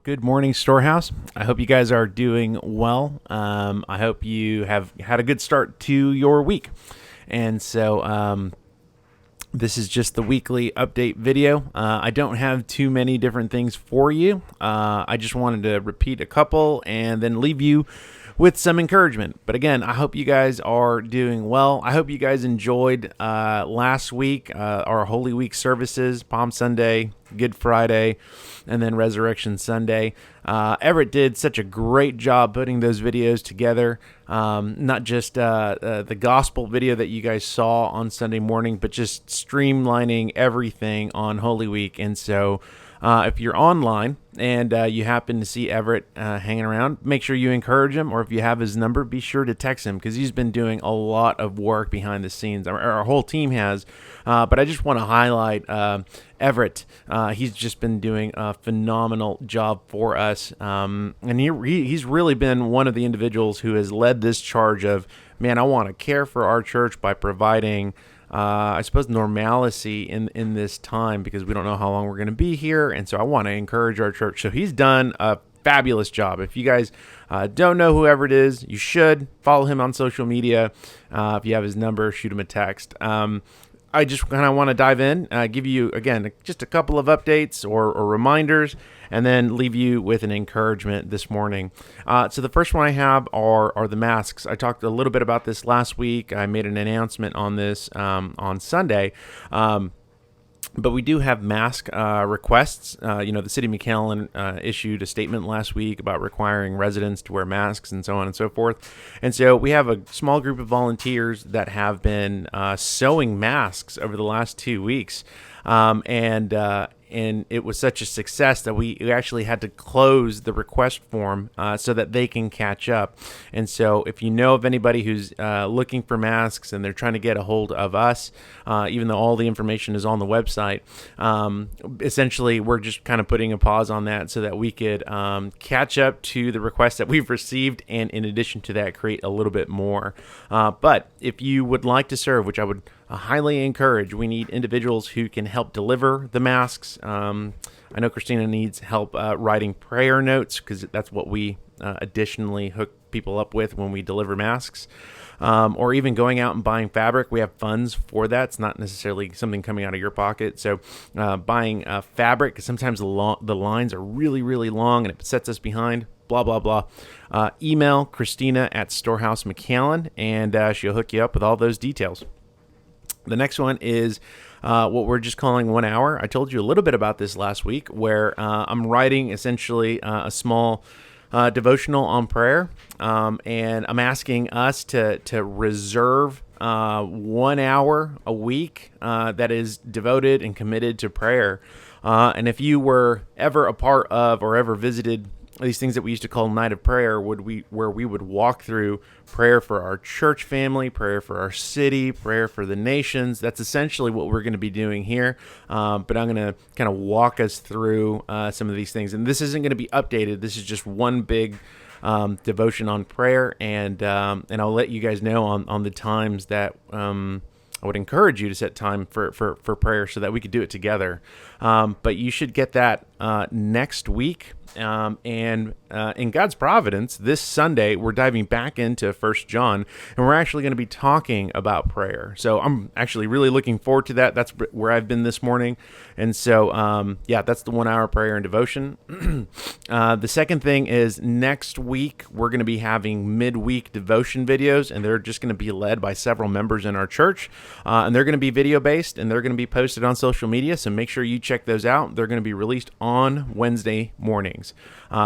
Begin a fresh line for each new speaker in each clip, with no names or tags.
Good morning, Storehouse. I hope you guys are doing well. I hope you have had a good start to your week. And so this is just the weekly update video. I don't have too many different things for you. I just wanted to repeat a couple and then leave you with some encouragement. But again, I hope you guys are doing well. I hope you guys enjoyed last week, our Holy Week services, Palm Sunday, Good Friday, and then Resurrection Sunday. Everett did such a great job putting those videos together. Not just the gospel video that you guys saw on Sunday morning, but just streamlining everything on Holy Week. And so if you're online and you happen to see Everett hanging around, make sure you encourage him, or if you have his number, be sure to text him because he's been doing a lot of work behind the scenes. Our whole team has, but I just want to highlight Everett. He's just been doing a phenomenal job for us, and he's really been one of the individuals who has led this charge of, man, I want to care for our church by providing I suppose normalcy in this time because we don't know how long we're going to be here. And so I want to encourage our church. So he's done a fabulous job. If you guys don't know whoever it is, you should follow him on social media. If you have his number, shoot him a text. I just kind of want to dive in, give you, again, just a couple of updates or reminders, and then leave you with an encouragement this morning. So the first one I have are the masks. I talked a little bit about this last week. I made an announcement on this on Sunday. But we do have mask requests. The city of McAllen issued a statement last week about requiring residents to wear masks and so on and so forth. And so we have a small group of volunteers that have been sewing masks over the last 2 weeks. And it was such a success that we actually had to close the request form so that they can catch up. And so if you know of anybody who's looking for masks and they're trying to get a hold of us, even though all the information is on the website, essentially we're just kind of putting a pause on that so that we could catch up to the requests that we've received, and in addition to that, create a little bit more. But if you would like to serve, which I would highly encourage, we need individuals who can help deliver the masks. I know Christina needs help writing prayer notes because that's what we additionally hook people up with when we deliver masks, or even going out and buying fabric. We have funds for that. It's not necessarily something coming out of your pocket. So buying fabric, because sometimes the lines are really, really long and it sets us behind. Blah, blah, blah. Email Christina at Storehouse McAllen, and she'll hook you up with all those details. The next one is what we're just calling 1 hour. I told you a little bit about this last week, where I'm writing essentially a small devotional on prayer, and I'm asking us to reserve 1 hour a week that is devoted and committed to prayer. And if you were ever a part of or ever visited these things that we used to call Night of Prayer, where we would walk through prayer for our church family, prayer for our city, prayer for the nations. That's essentially what we're going to be doing here. But I'm going to kind of walk us through some of these things. And this isn't going to be updated. This is just one big devotion on prayer. And I'll let you guys know on the times that I would encourage you to set time for prayer so that we could do it together. But you should get that next week. And in God's providence, this Sunday, we're diving back into 1 John, and we're actually going to be talking about prayer. So I'm actually really looking forward to that. That's where I've been this morning. And so, that's the 1 hour prayer and devotion. The second thing is next week, we're going to be having midweek devotion videos, and they're just going to be led by several members in our church. And they're going to be video based, and they're going to be posted on social media. So make sure you check those out. They're going to be released on Wednesday mornings.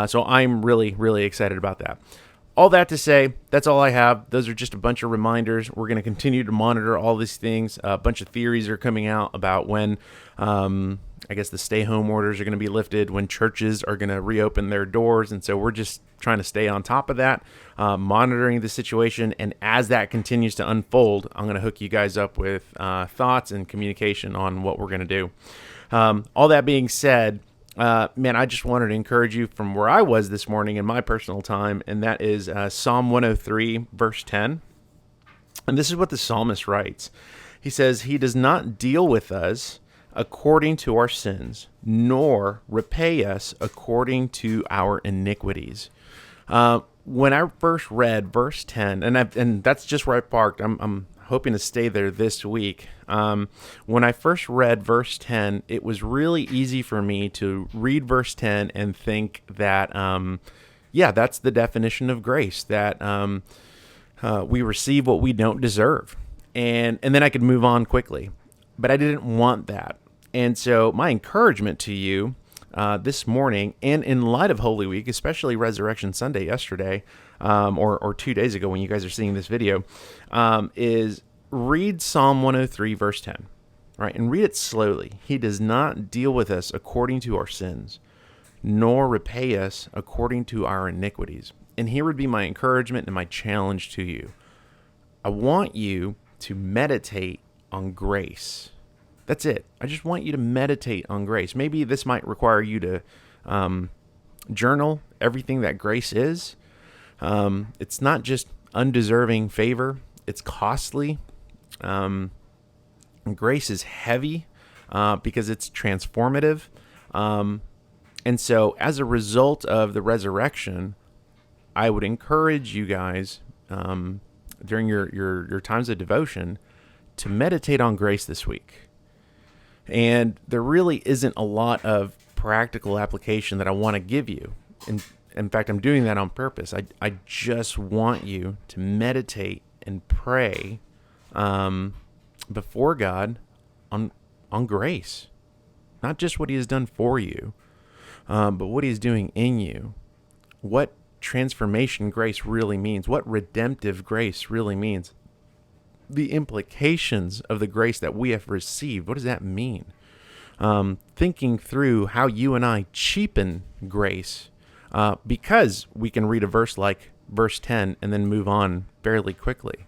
So I'm really, really excited about that. All that to say, that's all I have. Those are just a bunch of reminders. We're going to continue to monitor all these things. A bunch of theories are coming out about when, I guess, the stay-home orders are going to be lifted, when churches are going to reopen their doors. And so we're just trying to stay on top of that, monitoring the situation. And as that continues to unfold, I'm going to hook you guys up with thoughts and communication on what we're going to do. All that being said, I just wanted to encourage you from where I was this morning in my personal time, and that is Psalm 103, verse 10. And this is what the psalmist writes. He says, "He does not deal with us according to our sins, nor repay us according to our iniquities. When I first read verse 10, and that's just where I parked. I'm hoping to stay there this week. When I first read verse 10, it was really easy for me to read verse 10 and think that, that's the definition of grace, that we receive what we don't deserve. And then I could move on quickly. But I didn't want that. And so my encouragement to you this morning, and in light of Holy Week, especially Resurrection Sunday yesterday, or 2 days ago when you guys are seeing this video, is read Psalm 103, verse 10, right? And read it slowly. He does not deal with us according to our sins, nor repay us according to our iniquities. And here would be my encouragement and my challenge to you. I want you to meditate on grace. That's it. I just want you to meditate on grace. Maybe this might require you to journal everything that grace is. It's not just undeserving favor. It's costly. Grace is heavy because it's transformative. And so as a result of the resurrection, I would encourage you guys during your times of devotion to meditate on grace this week. And there really isn't a lot of practical application that I want to give you. In fact, I'm doing that on purpose. I just want you to meditate and pray before God on grace. Not just what he has done for you, but what he is doing in you. What transformation grace really means. What redemptive grace really means. The implications of the grace that we have received. What does that mean? Thinking through how you and I cheapen grace because we can read a verse like verse 10 and then move on fairly quickly.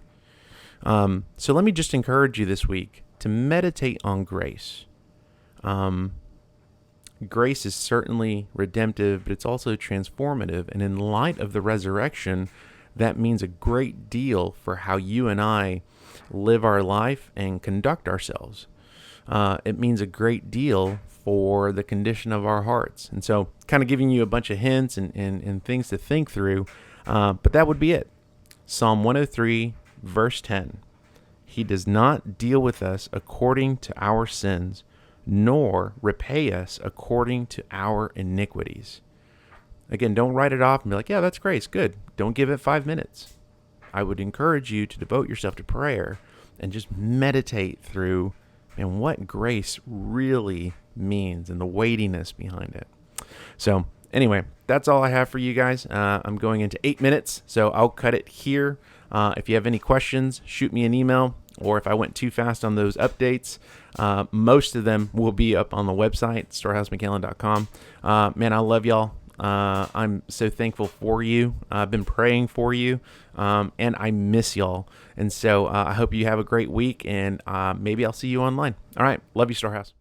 So let me just encourage you this week to meditate on grace. Grace is certainly redemptive, but it's also transformative. And in light of the resurrection, that means a great deal for how you and I live our life and conduct ourselves. It means a great deal for the condition of our hearts. And so kind of giving you a bunch of hints and things to think through, but that would be it. Psalm 103, verse 10. He does not deal with us according to our sins, nor repay us according to our iniquities. Again, don't write it off and be like, yeah, that's grace, good. Don't give it 5 minutes. I would encourage you to devote yourself to prayer and just meditate through and what grace really means and the weightiness behind it. So anyway, that's all I have for you guys. I'm going into 8 minutes, so I'll cut it here. If you have any questions, shoot me an email, or if I went too fast on those updates, most of them will be up on the website, storehousemcallen.com. Man, I love y'all. I'm so thankful for you. I've been praying for you, and I miss y'all. And so I hope you have a great week, and maybe I'll see you online. All right. Love you, Storehouse.